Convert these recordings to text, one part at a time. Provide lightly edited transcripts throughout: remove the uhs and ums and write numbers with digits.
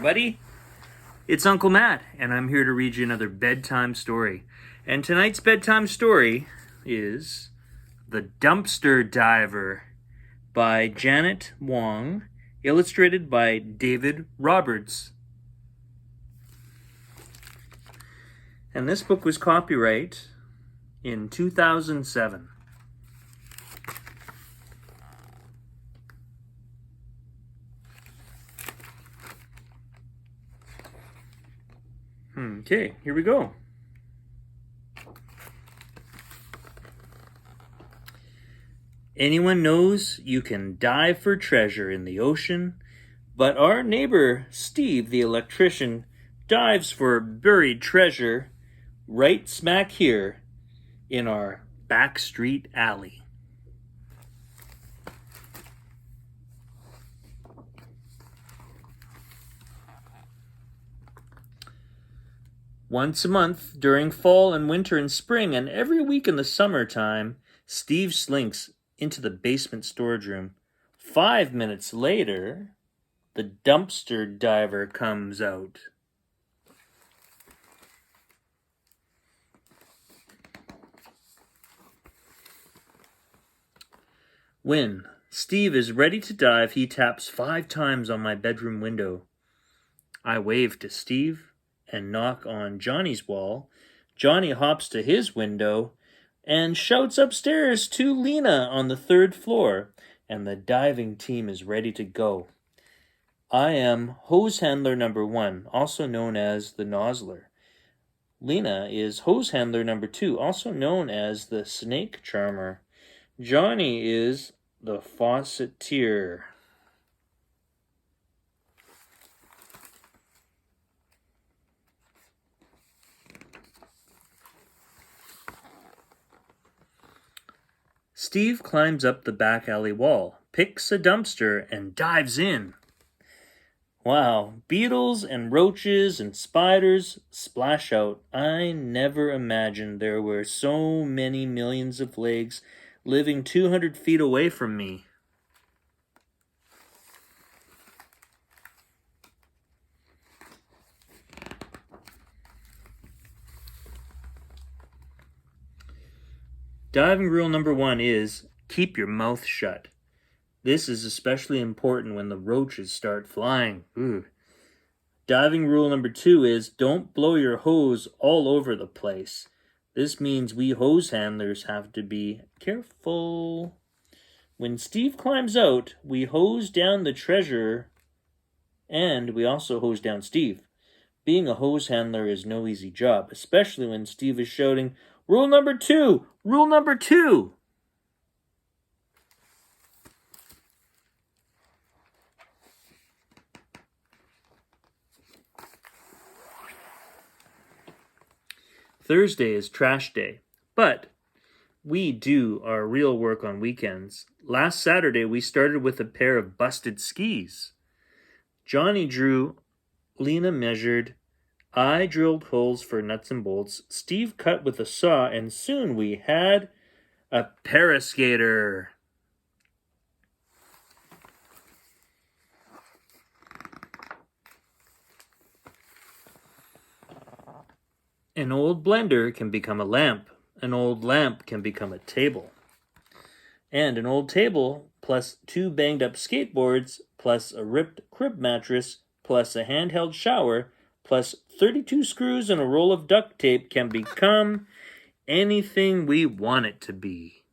everybody. It's Uncle Matt, and I'm here to read you another bedtime story. And tonight's bedtime story is The Dumpster Diver by Janet Wong, illustrated by David Roberts. And this book was copyright in 2007. Okay, here we go. Anyone knows you can dive for treasure in the ocean, but our neighbor Steve, the electrician, dives for buried treasure right smack here in our back street alley. Once a month, during fall and winter and spring, and every week in the summertime, Steve slinks into the basement storage room. 5 minutes later, the dumpster diver comes out. When Steve is ready to dive, he taps 5 times on my bedroom window. I wave to Steve and knock on Johnny's wall. Johnny hops to his window and shouts upstairs to Lena on the 3rd floor, and the diving team is ready to go. I am hose handler number 1, also known as the nozzler. Lena is hose handler number 2, also known as the snake charmer. Johnny is the faucetier. Steve climbs up the back alley wall, picks a dumpster, and dives in. Wow, beetles and roaches and spiders splash out. I never imagined there were so many millions of legs living 200 feet away from me. Diving rule number 1 is keep your mouth shut. This is especially important when the roaches start flying. Diving rule number 2 is don't blow your hose all over the place. This means we hose handlers have to be careful. When Steve climbs out, we hose down the treasure, and we also hose down Steve. Being a hose handler is no easy job, especially when Steve is shouting, "Rule number 2! Rule number 2!" Thursday is trash day, but we do our real work on weekends. Last Saturday, we started with a pair of busted skis. Johnny drew, Lena measured, I drilled holes for nuts and bolts, Steve cut with a saw, and soon we had a paraskater. An old blender can become a lamp. An old lamp can become a table. And an old table plus 2 banged up skateboards plus a ripped crib mattress plus a handheld shower plus 32 screws and a roll of duct tape can become anything we want it to be.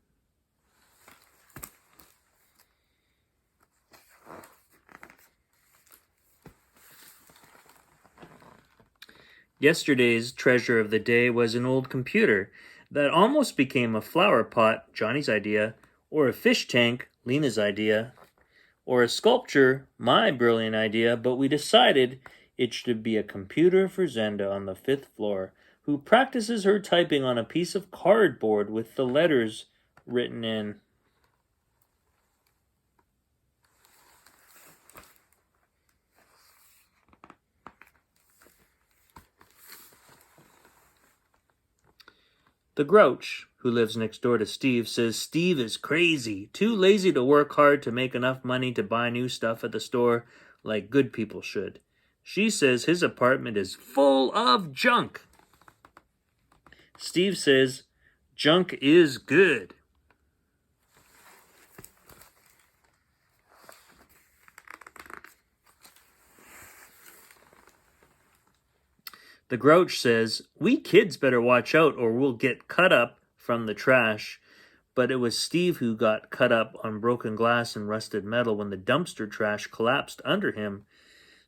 Yesterday's treasure of the day was an old computer that almost became a flower pot, Johnny's idea, or a fish tank, Lena's idea, or a sculpture, my brilliant idea, but we decided it should be a computer for Zenda on the 5th floor, who practices her typing on a piece of cardboard with the letters written in. The Grouch, who lives next door to Steve, says Steve is crazy, too lazy to work hard to make enough money to buy new stuff at the store like good people should. She says his apartment is full of junk. Steve says junk is good. The Grouch says, we kids better watch out or we'll get cut up from the trash. But it was Steve who got cut up on broken glass and rusted metal when the dumpster trash collapsed under him.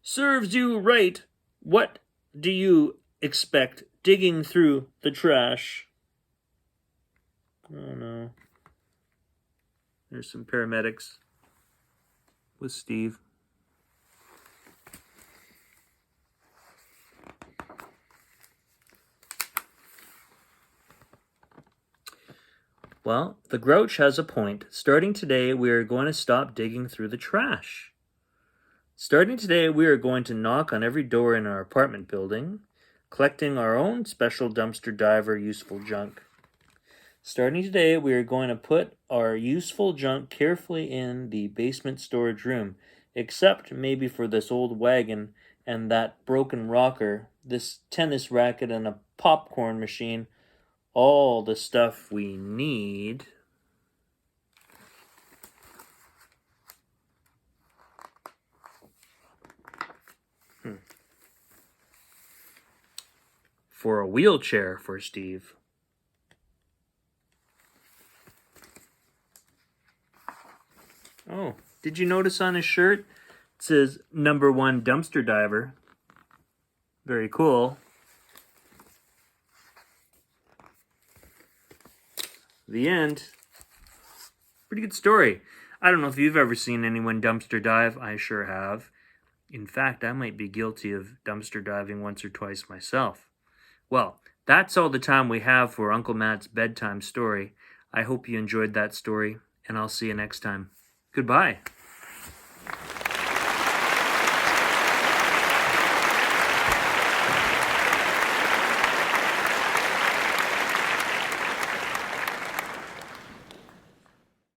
Serves you right. What do you expect digging through the trash? Oh no. There's some paramedics with Steve. Well, the Grouch has a point. Starting today, we are going to stop digging through the trash. Starting today, we are going to knock on every door in our apartment building, collecting our own special dumpster diver useful junk. Starting today, we are going to put our useful junk carefully in the basement storage room, except maybe for this old wagon and that broken rocker, this tennis racket and a popcorn machine. All the stuff we need for a wheelchair for Steve. Oh, did you notice on his shirt? It says #1 dumpster diver. Very cool. The end. Pretty good story. I don't know if you've ever seen anyone dumpster dive. I sure have. In fact, I might be guilty of dumpster diving once or twice myself. Well, that's all the time we have for Uncle Matt's bedtime story. I hope you enjoyed that story, and I'll see you next time. Goodbye.